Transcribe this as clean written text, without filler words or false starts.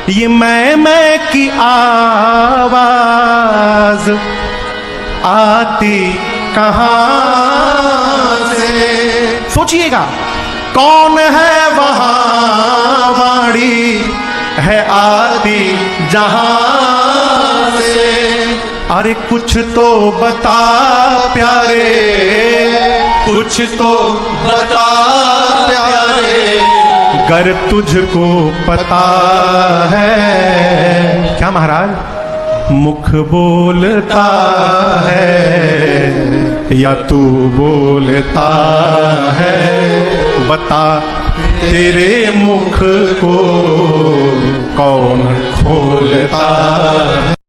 ये मैं की आवाज आती कहां से? सोचिएगा, कौन है वहां वाणी है आती जहां से? अरे कुछ तो बता प्यारे, कुछ तो बता प्यारे, गर तुझको पता है। क्या महाराज? मुख बोलता है या तू बोलता है? बता तेरे मुख को कौन खोलता है?